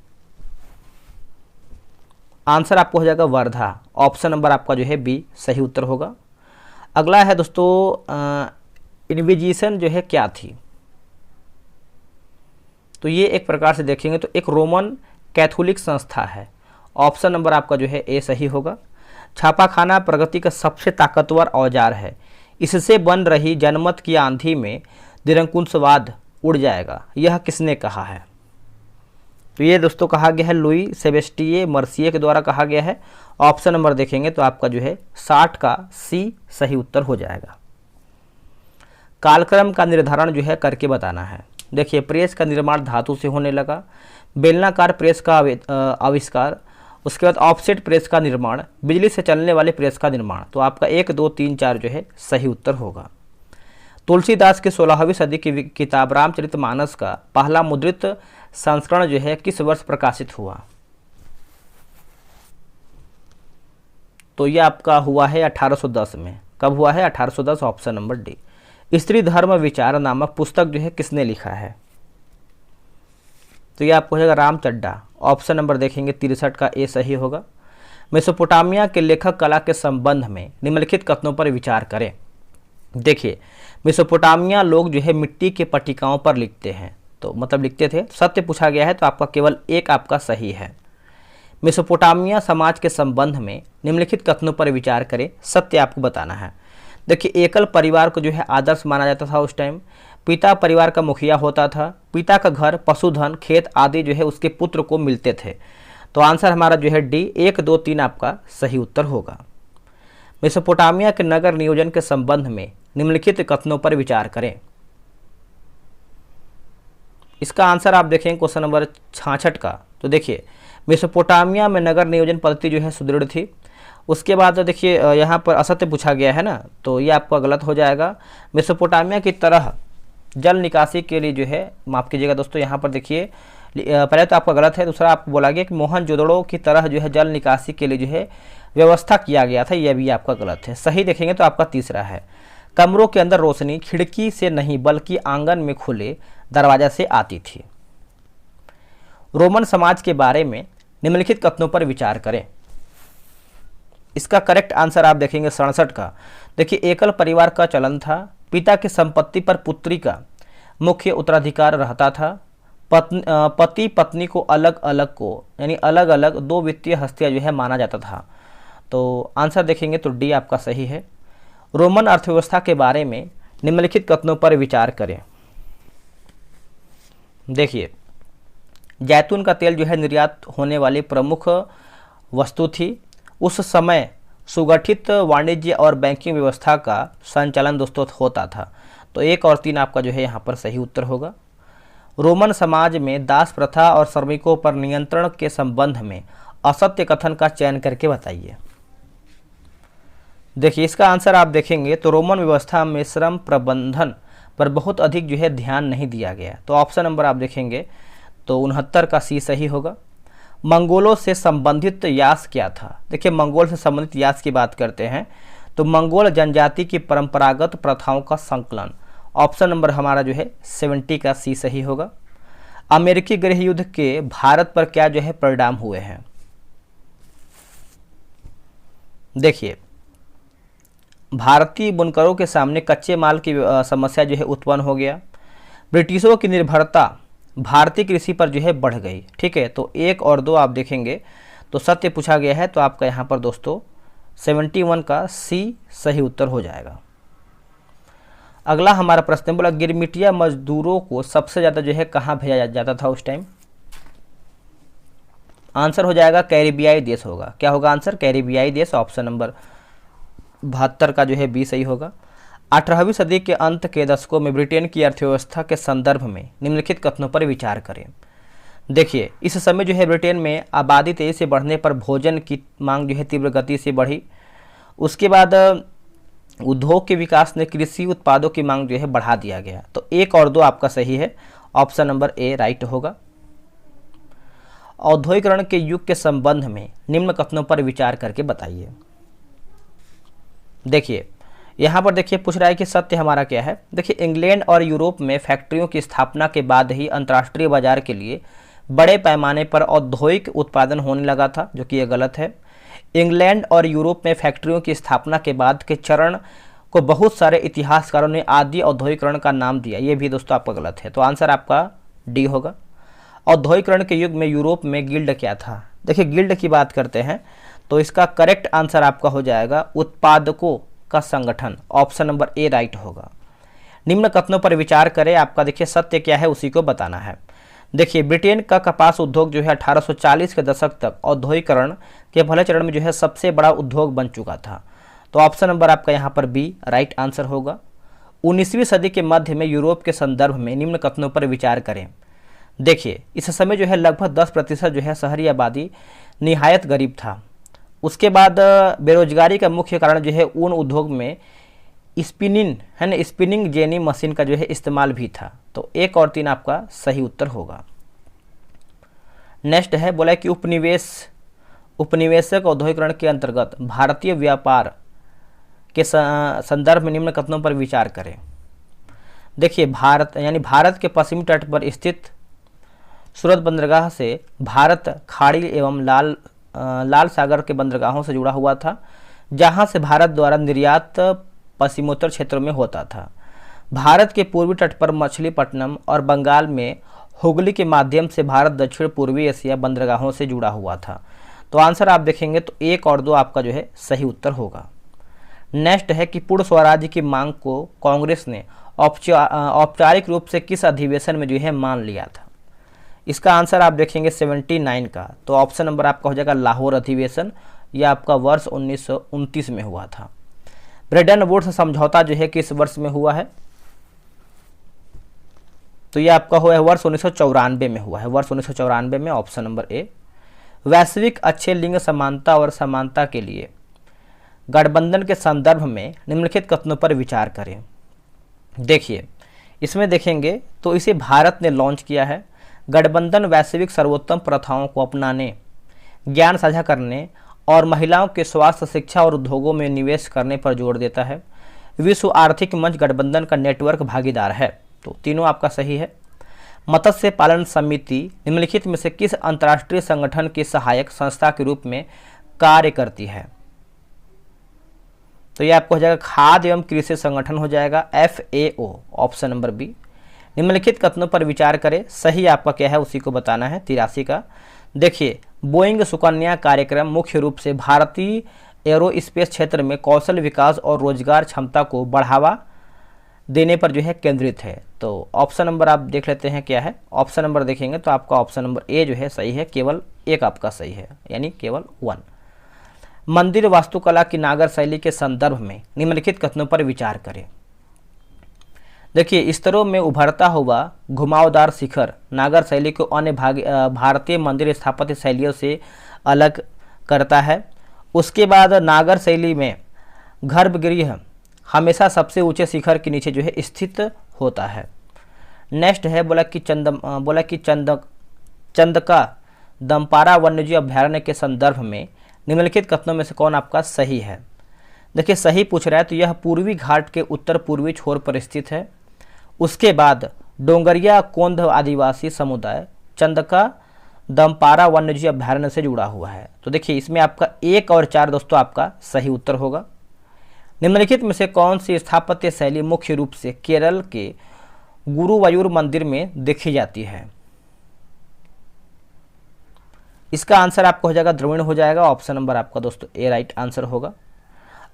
आंसर आपको हो जाएगा वर्धा। ऑप्शन नंबर आपका जो है बी सही उत्तर होगा। अगला है दोस्तों, इन्विजिशन जो है क्या थी? तो ये एक प्रकार से देखेंगे तो एक रोमन कैथोलिक संस्था है। ऑप्शन नंबर आपका जो है ए सही होगा। छापाखाना प्रगति का सबसे ताकतवर औजार है। इससे बन रही जनमत की आंधी में निरंकुशवाद उड़ जाएगा, यह किसने कहा है? तो ये दोस्तों कहा गया है लुई सेबेस्टिये मर्सिये के द्वारा कहा गया है। ऑप्शन नंबर देखेंगे तो आपका जो है 60 का सी सही उत्तर हो जाएगा। कालक्रम का निर्धारण जो है करके बताना है। देखिए प्रेस का निर्माण धातु से होने लगा, बेलनाकार प्रेस का आविष्कार, उसके बाद ऑफसेट प्रेस का निर्माण, बिजली से चलने वाले प्रेस का निर्माण। तो आपका 1, 2, 3, 4 जो है सही उत्तर होगा। तुलसीदास की 16वीं सदी की किताब रामचरितमानस का पहला मुद्रित संस्करण जो है किस वर्ष प्रकाशित हुआ? तो यह आपका हुआ है 1810 में। कब हुआ है? 1810। Option number D. स्त्री धर्म विचार नामक पुस्तक जो है किसने लिखा है? तो यह आपको हो जाएगा राम चड्ढा। ऑप्शन नंबर देखेंगे 63 का ए सही होगा। मेसोपोटामिया के लेखक कला के संबंध में निम्नलिखित कथनों पर विचार करें। देखिए मेसोपोटामिया लोग जो है मिट्टी के पट्टिकाओं पर लिखते हैं, तो मतलब लिखते थे। सत्य पूछा गया है तो आपका केवल एक आपका सही है। मेसोपोटामिया समाज के संबंध में निम्नलिखित कथनों पर विचार करें। सत्य आपको बताना है। देखिए एकल परिवार को जो है आदर्श माना जाता था उस टाइम। पिता परिवार का मुखिया होता था। पिता का घर, पशुधन, खेत आदि जो है उसके पुत्र को मिलते थे। तो आंसर हमारा जो है डी 1, 2, 3 आपका सही उत्तर होगा। मेसोपोटामिया के नगर नियोजन के संबंध में निम्नलिखित कथनों पर विचार करें। इसका आंसर आप देखें क्वेश्चन नंबर 66 का। तो देखिए मेसोपोटामिया में नगर नियोजन पद्धति जो है सुदृढ़ थी। उसके बाद देखिए यहाँ पर असत्य पूछा गया है ना, तो ये आपका गलत हो जाएगा। मेसोपोटामिया की तरह जल निकासी के लिए जो है, माफ़ कीजिएगा दोस्तों, यहाँ पर देखिए पहले तो आपका गलत है। दूसरा आपको बोला गया कि मोहनजोदड़ो की तरह जो है जल निकासी के लिए जो है व्यवस्था किया गया था, यह भी आपका गलत है। सही देखेंगे तो आपका तीसरा है। कमरों के अंदर रोशनी खिड़की से नहीं बल्कि आंगन में खुले दरवाजा से आती थी। रोमन समाज के बारे में निम्नलिखित कथनों पर विचार करें। इसका करेक्ट आंसर आप देखेंगे 67 का। देखिए एकल परिवार का चलन था। पिता की संपत्ति पर पुत्री का मुख्य उत्तराधिकार रहता था। पति पत्नी को अलग अलग को यानी अलग अलग 2 वित्तीय हस्तियां जो है माना जाता था। तो आंसर देखेंगे तो डी आपका सही है। रोमन अर्थव्यवस्था के बारे में निम्नलिखित कथनों पर विचार करें। देखिए जैतून का तेल जो है निर्यात होने वाली प्रमुख वस्तु थी। उस समय सुगठित वाणिज्य और बैंकिंग व्यवस्था का संचालन दोस्तों होता था। तो 1 और 3 आपका जो है यहाँ पर सही उत्तर होगा। रोमन समाज में दास प्रथा और श्रमिकों पर नियंत्रण के संबंध में असत्य कथन का चयन करके बताइए। देखिए इसका आंसर आप देखेंगे तो रोमन व्यवस्था में श्रम प्रबंधन पर बहुत अधिक जो है ध्यान नहीं दिया गया। तो ऑप्शन नंबर आप देखेंगे तो 69 का सी सही होगा। मंगोलों से संबंधित यास क्या था? देखिए मंगोल से संबंधित यास की बात करते हैं तो मंगोल जनजाति की परंपरागत प्रथाओं का संकलन। ऑप्शन नंबर हमारा जो है 70 का सी सही होगा। अमेरिकी गृह युद्ध के भारत पर क्या जो है परिणाम हुए हैं? देखिए भारतीय बुनकरों के सामने कच्चे माल की समस्या जो है उत्पन्न हो गया। ब्रिटिशों की निर्भरता भारतीय कृषि पर जो है बढ़ गई। ठीक है, तो 1 और 2 आप देखेंगे तो सत्य पूछा गया है, तो आपका यहाँ पर दोस्तों 71 का सी सही उत्तर हो जाएगा। अगला हमारा प्रश्न बोला गिरमिटिया मजदूरों को सबसे ज़्यादा जो है कहाँ भेजा जाता था उस टाइम। आंसर हो जाएगा कैरिबियाई देश होगा। क्या होगा आंसर? कैरिबियाई देश। ऑप्शन नंबर 72 का जो है बी सही होगा। 18वीं सदी के अंत के दशकों में ब्रिटेन की अर्थव्यवस्था के संदर्भ में निम्नलिखित कथनों पर विचार करें। देखिए, इस समय जो है ब्रिटेन में आबादी तेजी से बढ़ने पर भोजन की मांग जो है तीव्र गति से बढ़ी। उसके बाद उद्योग के विकास ने कृषि उत्पादों की मांग जो है बढ़ा दिया गया। तो 1 और 2 आपका सही है। ऑप्शन नंबर ए राइट होगा। औद्योगिकरण के युग के संबंध में निम्न कथनों पर विचार करके बताइए। देखिए, यहाँ पर देखिए पूछ रहा है कि सत्य हमारा क्या है। देखिए, इंग्लैंड और यूरोप में फैक्ट्रियों की स्थापना के बाद ही अंतर्राष्ट्रीय बाजार के लिए बड़े पैमाने पर औद्योगिक उत्पादन होने लगा था, जो कि यह गलत है। इंग्लैंड और यूरोप में फैक्ट्रियों की स्थापना के बाद के चरण को बहुत सारे इतिहासकारों ने आदि औद्योगिकरण का नाम दिया। ये भी दोस्तों आपका गलत है। तो आंसर आपका डी होगा। औद्योगिकरण के युग में यूरोप में गिल्ड क्या था? देखिए, गिल्ड की बात करते हैं तो इसका करेक्ट आंसर आपका हो जाएगा उत्पादकों का संगठन। ऑप्शन नंबर ए राइट होगा। निम्न कथनों पर विचार करें। आपका देखिए सत्य क्या है उसी को बताना है। देखिए, ब्रिटेन का कपास उद्योग जो है 1840 के दशक तक औद्योगिकरण के पहले चरण में जो है सबसे बड़ा उद्योग बन चुका था। तो ऑप्शन नंबर आपका यहाँ पर बी राइट आंसर होगा। 19वीं सदी के मध्य में यूरोप के संदर्भ में निम्न कथनों पर विचार करें। देखिए, इस समय जो है लगभग 10% जो है शहरी आबादी निहायत गरीब था। उसके बाद बेरोजगारी का मुख्य कारण जो है ऊन उद्योग में स्पिनिंग है ना, स्पिनिंग जेनी मशीन का जो है इस्तेमाल भी था। तो 1 और 3 आपका सही उत्तर होगा। नेक्स्ट है बोला कि उपनिवेशक औद्योगिकरण के अंतर्गत भारतीय व्यापार के संदर्भ में निम्न कथनों पर विचार करें। देखिए, भारत के पश्चिमी तट पर स्थित सूरत बंदरगाह से भारत खाड़ी एवं लाल सागर के बंदरगाहों से जुड़ा हुआ था, जहां से भारत द्वारा निर्यात पश्चिमोत्तर क्षेत्रों में होता था। भारत के पूर्वी तट पर मछलीपट्टनम और बंगाल में हुगली के माध्यम से भारत दक्षिण पूर्वी एशिया बंदरगाहों से जुड़ा हुआ था। तो आंसर आप देखेंगे तो 1 और 2 आपका जो है सही उत्तर होगा। नेक्स्ट है कि पूर्ण स्वराज्य की मांग को कांग्रेस ने औपचारिक रूप से किस अधिवेशन में जो है मान लिया था? इसका आंसर आप देखेंगे 79 का। तो ऑप्शन नंबर आपका हो जाएगा लाहौर अधिवेशन। यह आपका वर्ष 1929 में हुआ था। ब्रेटन वुड्स समझौता जो है किस वर्ष में हुआ है? तो यह आपका हुआ है वर्ष 1994 में हुआ है। वर्ष 1994 में। Option number A. वैश्विक अच्छे लिंग समानता और समानता के लिए गठबंधन के संदर्भ में निम्नलिखित कथनों पर विचार करें। देखिए, इसमें देखेंगे तो इसे भारत ने लॉन्च किया है। गठबंधन वैश्विक सर्वोत्तम प्रथाओं को अपनाने, ज्ञान साझा करने और महिलाओं के स्वास्थ्य, शिक्षा और उद्योगों में निवेश करने पर जोर देता है। विश्व आर्थिक मंच गठबंधन का नेटवर्क भागीदार है। तो तीनों आपका सही है। मत्स्य पालन समिति निम्नलिखित में से किस अंतर्राष्ट्रीय संगठन की सहायक संस्था के रूप में कार्य करती है? तो ये आपको हो जाएगा खाद्य एवं कृषि संगठन हो जाएगा, FAO। Option number B. निम्नलिखित कथनों पर विचार करें। सही आपका क्या है उसी को बताना है। 83 का। देखिए, बोइंग सुकन्या कार्यक्रम मुख्य रूप से भारतीय एरोस्पेस क्षेत्र में कौशल विकास और रोजगार क्षमता को बढ़ावा देने पर जो है केंद्रित है। तो ऑप्शन नंबर आप देख लेते हैं क्या है। ऑप्शन नंबर देखेंगे तो आपका ऑप्शन नंबर ए जो है सही है। केवल 1 आपका सही है, यानी केवल 1। मंदिर वास्तुकला की नागर शैली के संदर्भ में निम्नलिखित कथनों पर विचार करें। देखिए, स्तरों में उभरता हुआ घुमावदार शिखर नागर शैली को अन्य भारतीय मंदिर स्थापत्य शैलियों से अलग करता है। उसके बाद नागर शैली में गर्भगृह हमेशा सबसे ऊंचे शिखर के नीचे जो है स्थित होता है। नेक्स्ट है बोला कि चंदका दमपारा वन्यजीव अभ्यारण्य के संदर्भ में निम्नलिखित कथनों में से कौन आपका सही है? देखिए, सही पूछ रहा है तो यह पूर्वी घाट के उत्तर पूर्वी छोर पर स्थित है। उसके बाद डोंगरिया कोंध आदिवासी समुदाय चंदका दमपारा वन्यजीव अभ्यारण्य से जुड़ा हुआ है। तो देखिए, इसमें आपका 1 और 4 दोस्तों आपका सही उत्तर होगा। निम्नलिखित में से कौन सी स्थापत्य शैली मुख्य रूप से केरल के गुरुवायूर मंदिर में देखी जाती है? इसका आंसर आपका हो जाएगा द्रविड़ हो जाएगा। ऑप्शन नंबर आपका दोस्तों ए राइट आंसर होगा।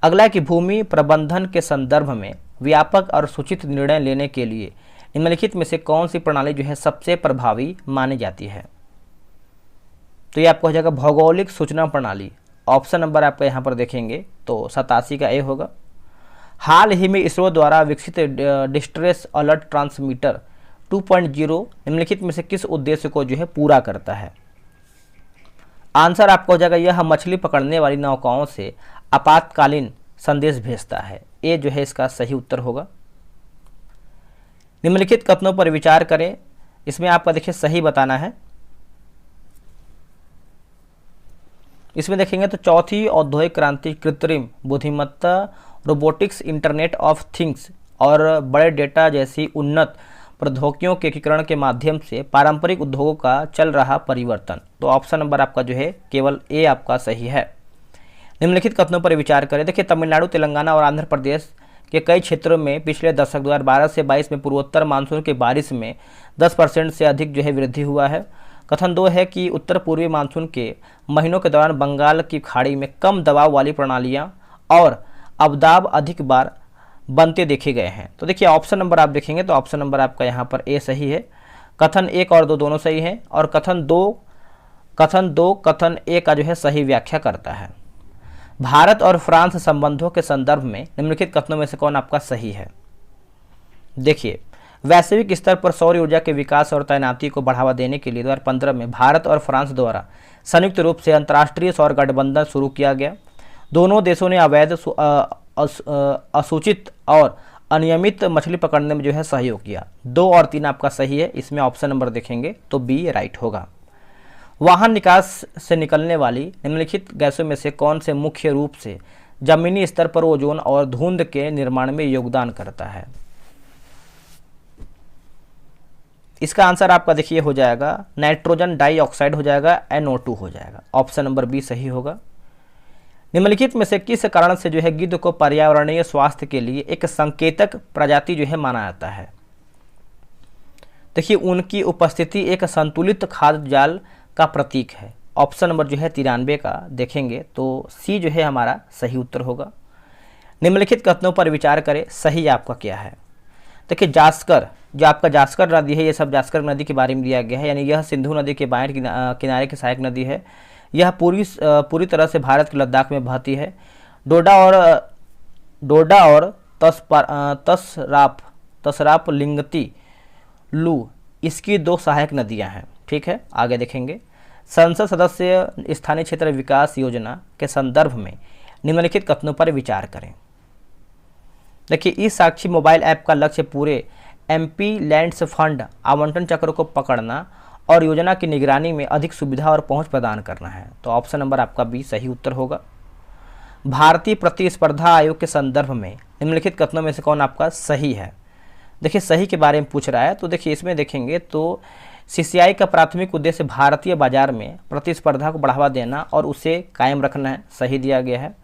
अगला है कि भूमि प्रबंधन के संदर्भ में व्यापक और सूचित निर्णय लेने के लिए निम्नलिखित में से कौन सी प्रणाली जो है सबसे प्रभावी मानी जाती है? तो ये आपको हो जाएगा भौगोलिक सूचना प्रणाली। ऑप्शन नंबर आपका यहाँ पर देखेंगे तो 87 का ए होगा। हाल ही में इसरो द्वारा विकसित डिस्ट्रेस अलर्ट ट्रांसमीटर 2.0 निम्नलिखित में से किस उद्देश्य को जो है पूरा करता है? आंसर आपको हो जाएगा यह मछली पकड़ने वाली नौकाओं से आपातकालीन संदेश भेजता है। ये जो है इसका सही उत्तर होगा। निम्नलिखित कथनों पर विचार करें, इसमें आपका देखिए सही बताना है। इसमें देखेंगे तो चौथी औद्योगिक क्रांति कृत्रिम बुद्धिमत्ता, रोबोटिक्स, इंटरनेट ऑफ थिंग्स और बड़े डेटा जैसी उन्नत प्रौद्योगिकियों के एकीकरण के माध्यम से पारंपरिक उद्योगों का चल रहा परिवर्तन। तो ऑप्शन नंबर आपका जो है केवल ए आपका सही है। निम्नलिखित कथनों पर विचार करें। देखिए तमिलनाडु, तेलंगाना और आंध्र प्रदेश के कई क्षेत्रों में पिछले दशक 2012 से 22 में पूर्वोत्तर मानसून की बारिश में 10% से अधिक जो है वृद्धि हुआ है। कथन 2 है कि उत्तर पूर्वी मानसून के महीनों के दौरान बंगाल की खाड़ी में कम दबाव वाली प्रणालियां और अवदाब अधिक बार बनते देखे गए हैं। तो देखिए ऑप्शन नंबर आप देखेंगे तो ऑप्शन नंबर आपका यहाँ पर ए सही है। कथन 1 और 2 दोनों सही हैं और कथन 2 कथन ए का जो है सही व्याख्या करता है। भारत और फ्रांस संबंधों के संदर्भ में निम्नलिखित कथनों में से कौन आपका सही है? देखिए वैश्विक स्तर पर सौर ऊर्जा के विकास और तैनाती को बढ़ावा देने के लिए 2015 में भारत और फ्रांस द्वारा संयुक्त रूप से अंतर्राष्ट्रीय सौर गठबंधन शुरू किया गया। दोनों देशों ने अवैध, असूचित और अनियमित मछली पकड़ने में जो है सहयोग किया। 2 और 3 आपका सही है। इसमें ऑप्शन नंबर देखेंगे तो बी राइट होगा। वाहन निकास से निकलने वाली निम्नलिखित गैसों में से कौन से मुख्य रूप से जमीनी स्तर पर ओजोन और धुंध के निर्माण में योगदान करता है? इसका आंसर आपका देखिए हो जाएगा नाइट्रोजन डाइऑक्साइड हो जाएगा, NO2 हो जाएगा। ऑप्शन नंबर बी सही होगा। निम्नलिखित में से किस कारण से जो है गिद्ध को पर्यावरणीय स्वास्थ्य के लिए एक संकेतक प्रजाति जो है माना जाता है? देखिए उनकी उपस्थिति एक संतुलित खाद्य जाल का प्रतीक है। ऑप्शन नंबर जो है 93 का देखेंगे तो सी जो है हमारा सही उत्तर होगा। निम्नलिखित कथनों पर विचार करें, सही आपका क्या है? देखिए जास्कर, जो आपका जास्कर नदी है, ये सब जास्कर नदी के बारे में दिया गया है, यानी यह सिंधु नदी के बाएं किनारे की सहायक नदी है। यह पूरी तरह से भारत के लद्दाख में बहती है। डोडा और तसराप लिंगती लू इसकी 2 सहायक नदियां हैं। ठीक है, आगे देखेंगे। संसद सदस्य स्थानीय क्षेत्र विकास योजना के संदर्भ में निम्नलिखित कथनों पर विचार करें। देखिए ई साक्षी मोबाइल ऐप का लक्ष्य पूरे MP लैंड्स फंड आवंटन चक्र को पकड़ना और योजना की निगरानी में अधिक सुविधा और पहुंच प्रदान करना है। तो ऑप्शन नंबर आपका बी सही उत्तर होगा। भारतीय प्रतिस्पर्धा आयोग के संदर्भ में निम्नलिखित कथनों में से कौन आपका सही है? देखिए सही के बारे में पूछ रहा है तो देखिए इसमें देखेंगे तो CCI का प्राथमिक उद्देश्य भारतीय बाजार में प्रतिस्पर्धा को बढ़ावा देना और उसे कायम रखना है, सही दिया गया है।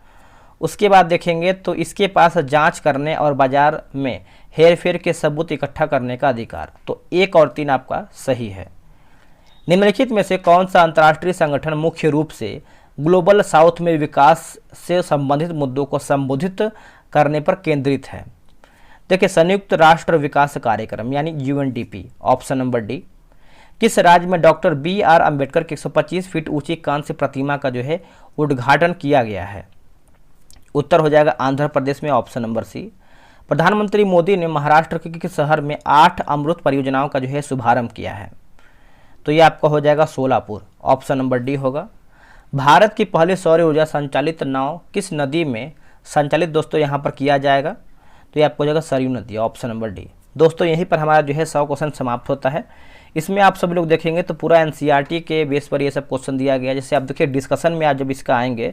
उसके बाद देखेंगे तो इसके पास जांच करने और बाजार में हेरफेर के सबूत इकट्ठा करने का अधिकार। तो 1 और 3 आपका सही है। निम्नलिखित में से कौन सा अंतर्राष्ट्रीय संगठन मुख्य रूप से ग्लोबल साउथ में विकास से संबंधित मुद्दों को संबोधित करने पर केंद्रित है? देखिए संयुक्त राष्ट्र विकास कार्यक्रम यानी UNDP। Option number D. किस राज्य में डॉक्टर BR अम्बेडकर की 125 फीट ऊंची कांस्य प्रतिमा का जो है उद्घाटन किया गया है? उत्तर हो जाएगा आंध्र प्रदेश में। Option number C. प्रधानमंत्री मोदी ने महाराष्ट्र के किस शहर में 8 अमृत परियोजनाओं का जो है शुभारंभ किया है? तो ये आपका हो जाएगा सोलापुर। ऑप्शन नंबर डी होगा। भारत की पहली सौर ऊर्जा संचालित नाव किस नदी में संचालित दोस्तों यहाँ पर किया जाएगा? तो ये आपको हो जाएगा सरयू नदी। Option number D. दोस्तों यहीं पर हमारा जो है 100 क्वेश्चन समाप्त होता है। इसमें आप सभी लोग देखेंगे तो पूरा NCERT के बेस पर ये सब क्वेश्चन दिया गया। जैसे आप देखिए डिस्कशन में आज जब इसका आएंगे,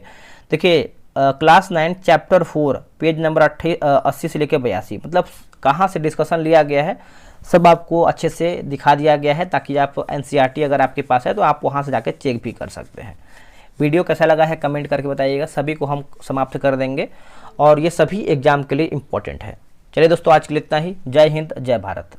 देखिए क्लास 9 चैप्टर 4 पेज नंबर 80 से लेकर 82 मतलब कहाँ से डिस्कशन लिया गया है सब आपको अच्छे से दिखा दिया गया है, ताकि आप NCERT अगर आपके पास है तो आप वहाँ से जाकर चेक भी कर सकते हैं। वीडियो कैसा लगा है कमेंट करके बताइएगा। सभी को हम समाप्त कर देंगे और ये सभी एग्जाम के लिए इम्पोर्टेंट है। चलिए दोस्तों आज के लिए इतना ही। जय हिंद, जय भारत।